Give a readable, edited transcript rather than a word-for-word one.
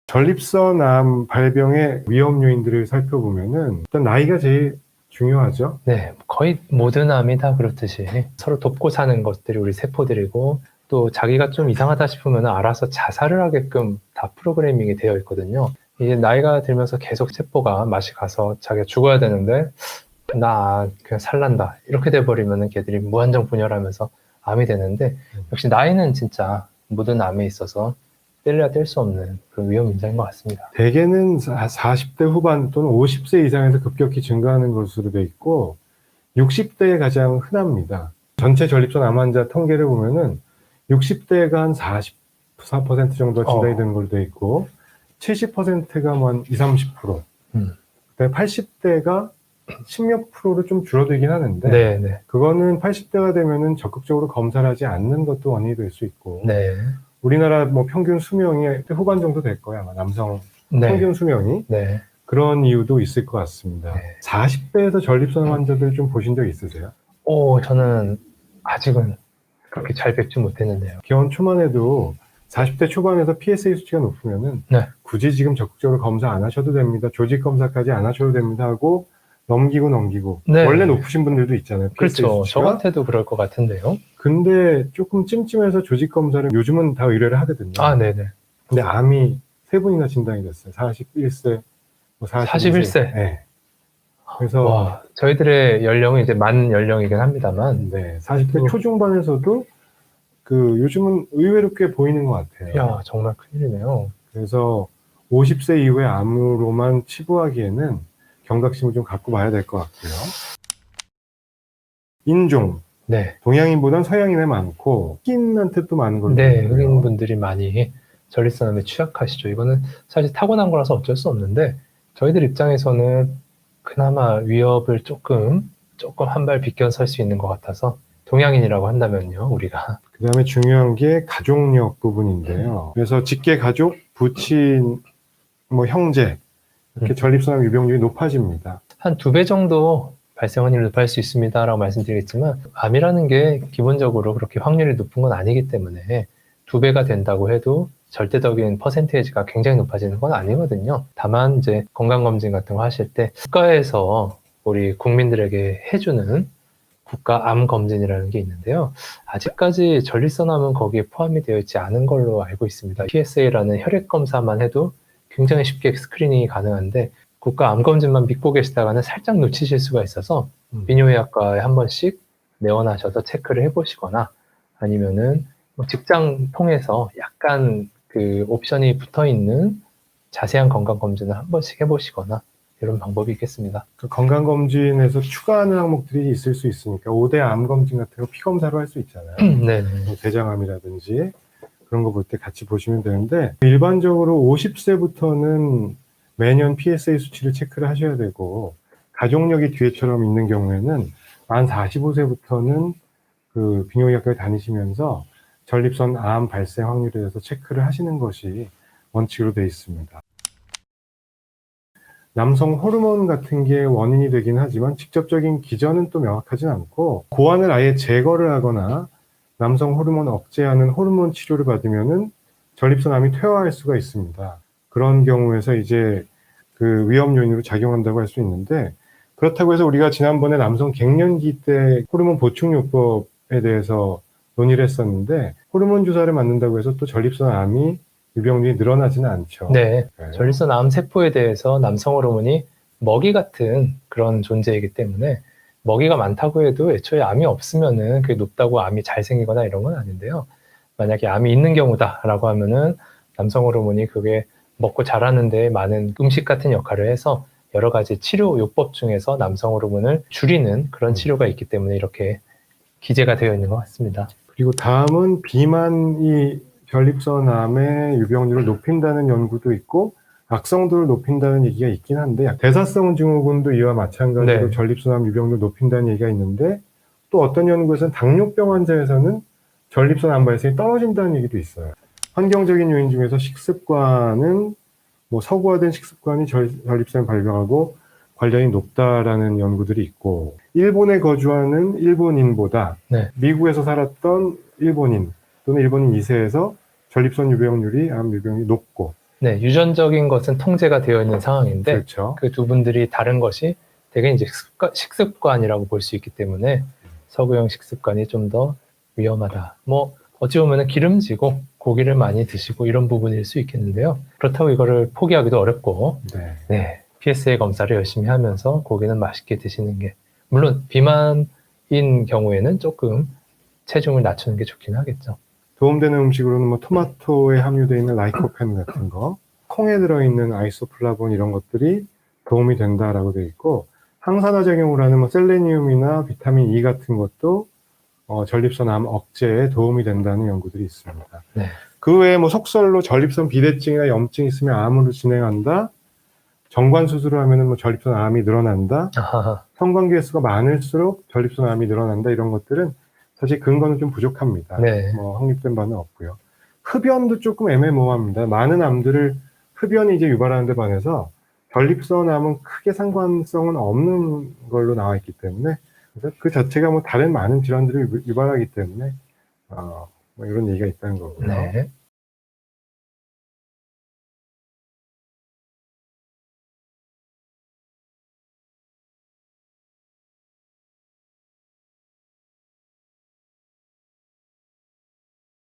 전립선암 발병의 위험 요인들을 살펴보면은 일단 나이가 제일 중요하죠. 네, 거의 모든 암이 다 그렇듯이 서로 돕고 사는 것들이 우리 세포들이고, 또 자기가 좀 이상하다 싶으면 알아서 자살을 하게끔 다 프로그래밍이 되어 있거든요. 이제 나이가 들면서 계속 세포가 맛이 가서 자기가 죽어야 되는데 나 그냥 살란다 이렇게 돼버리면 걔들이 무한정 분열하면서 암이 되는데, 역시 나이는 진짜 모든 암에 있어서 뗄래야 뗄 수 없는 그런 위험 인자인 것 같습니다. 대개는 40대 후반 또는 50세 이상에서 급격히 증가하는 것으로 돼 있고 60대에 가장 흔합니다. 전체 전립선 암 환자 통계를 보면은 60대가 한 44% 정도가 진단이 되는 걸로 돼 있고 70%가 한 20, 30%, 80대가 10몇 프로로 좀 줄어들긴 하는데 네. 그거는 80대가 되면은 적극적으로 검사를 하지 않는 것도 원인이 될 수 있고 네. 우리나라 뭐 평균 수명이 후반 정도 될 거야 아마 남성 네. 평균 수명이 네. 그런 이유도 있을 것 같습니다. 네. 40대에서 전립선 환자들 좀 보신 적 있으세요? 저는 아직은 그렇게 잘 뵙지 못했는데요. 기원 초만 해도 40대 초반에서 PSA 수치가 높으면은 네. 굳이 지금 적극적으로 검사 안 하셔도 됩니다. 조직 검사까지 안 하셔도 됩니다 하고 넘기고 네. 원래 높으신 분들도 있잖아요. PSA 그렇죠. 수치가. 저한테도 그럴 것 같은데요. 근데 조금 찜찜해서 조직 검사를 요즘은 다 의뢰를 하거든요. 네네. 근데 암이 3분이나 진단이 됐어요. 41세, 41세. 네. 그래서 와, 저희들의 연령은 이제 만 연령이긴 합니다만, 네, 40대 초중반에서도 요즘은 의외로 꽤 보이는 것 같아요. 야, 정말 큰일이네요. 그래서 50세 이후의 암으로만 치부하기에는 경각심을 좀 갖고 봐야 될 것 같고요. 인종. 네. 동양인보단 서양인에 많고 흑인한테 또 많은 걸로 네, 보여요. 흑인분들이 많이 전립선암에 취약하시죠. 이거는 사실 타고난 거라서 어쩔 수 없는데, 저희들 입장에서는 그나마 위협을 조금 한 발 비껴설 수 있는 것 같아서, 동양인이라고 한다면요, 우리가. 그 다음에 중요한 게 가족력 부분인데요. 그래서 직계 가족, 부친, 뭐 형제 이렇게 전립선암 유병률이 높아집니다. 한 2배 정도 발생 확률이 높아질 수 있습니다라고 말씀드리겠지만, 암이라는 게 기본적으로 그렇게 확률이 높은 건 아니기 때문에 2배가 된다고 해도 절대적인 퍼센테이지가 굉장히 높아지는 건 아니거든요. 다만 이제 건강검진 같은 거 하실 때 국가에서 우리 국민들에게 해주는 국가암검진이라는 게 있는데요. 아직까지 전립선암은 거기에 포함이 되어 있지 않은 걸로 알고 있습니다. PSA라는 혈액검사만 해도 굉장히 쉽게 스크리닝이 가능한데, 국가암검진만 믿고 계시다가는 살짝 놓치실 수가 있어서 비뇨의학과에 한 번씩 내원하셔서 체크를 해보시거나, 아니면은 뭐 직장 통해서 약간 그 옵션이 붙어있는 자세한 건강검진을 한 번씩 해보시거나, 이런 방법이 있겠습니다. 건강검진에서 추가하는 항목들이 있을 수 있으니까 5대 암검진 같은 거 피검사로 할 수 있잖아요. 네. 대장암이라든지 그런 거 볼 때 같이 보시면 되는데, 일반적으로 50세부터는 매년 PSA 수치를 체크를 하셔야 되고, 가족력이 뒤에처럼 있는 경우에는 만 45세부터는 그 비뇨기과에 다니시면서 전립선 암 발생 확률에 대해서 체크를 하시는 것이 원칙으로 되어 있습니다. 남성 호르몬 같은 게 원인이 되긴 하지만 직접적인 기전은 또 명확하진 않고, 고환을 아예 제거를 하거나 남성 호르몬 억제하는 호르몬 치료를 받으면은 전립선암이 퇴화할 수가 있습니다. 그런 경우에서 이제 그 위험 요인으로 작용한다고 할 수 있는데, 그렇다고 해서 우리가 지난번에 남성 갱년기 때 호르몬 보충요법에 대해서 논의를 했었는데, 호르몬 주사를 맞는다고 해서 또 전립선암이 유병률이 늘어나지는 않죠. 네. 전립선암 세포에 대해서 남성 호르몬이 먹이 같은 그런 존재이기 때문에, 먹이가 많다고 해도 애초에 암이 없으면은 그게 높다고 암이 잘 생기거나 이런 건 아닌데요. 만약에 암이 있는 경우다라고 하면은 남성 호르몬이 그게 먹고 자라는 데 많은 음식 같은 역할을 해서 여러 가지 치료 요법 중에서 남성 호르몬을 줄이는 그런 치료가 있기 때문에 이렇게 기재가 되어 있는 것 같습니다. 그리고 다음은 비만이 전립선암의 유병률을 높인다는 연구도 있고 악성도를 높인다는 얘기가 있긴 한데, 대사성 증후군도 이와 마찬가지로 전립선암 유병률을 높인다는 얘기가 있는데, 또 어떤 연구에서는 당뇨병 환자에서는 전립선암 발생이 떨어진다는 얘기도 있어요. 환경적인 요인 중에서 식습관은 뭐 서구화된 식습관이 전립선을 발병하고, 관련이 높다라는 연구들이 있고, 일본에 거주하는 일본인보다 네. 미국에서 살았던 일본인 또는 일본인 2세에서 전립선 유병률이 암 유병이 높고, 네, 유전적인 것은 통제가 되어 있는 상황인데 그렇죠. 그 두 분들이 다른 것이 되게 이제 식습관이라고 볼 수 있기 때문에 서구형 식습관이 좀 더 위험하다. 뭐 어찌 보면 기름지고 고기를 많이 드시고 이런 부분일 수 있겠는데요. 그렇다고 이거를 포기하기도 어렵고, 네. 네, PSA 검사를 열심히 하면서 고기는 맛있게 드시는 게, 물론 비만인 경우에는 조금 체중을 낮추는 게 좋긴 하겠죠. 도움되는 음식으로는 뭐 토마토에 함유되어 있는 라이코펜 같은 거, 콩에 들어있는 아이소플라본 이런 것들이 도움이 된다라고 되어 있고, 항산화 작용을 하는 뭐 셀레니움이나 비타민 E 같은 것도 전립선 암 억제에 도움이 된다는 연구들이 있습니다. 네. 그 외에 뭐 속설로 전립선 비대증이나 염증이 있으면 암으로 진행한다, 정관 수술을 하면은 뭐 전립선 암이 늘어난다, 아하, 성관계 횟수가 많을수록 전립선 암이 늘어난다, 이런 것들은 사실 근거는 좀 부족합니다. 네. 뭐 확립된 바는 없고요. 흡연도 조금 애매모호합니다. 많은 암들을 흡연이 이제 유발하는 데 반해서 전립선 암은 크게 상관성은 없는 걸로 나와 있기 때문에, 그래서 그 자체가 뭐 다른 많은 질환들을 유발하기 때문에 뭐 이런 얘기가 있다는 거고요. 네.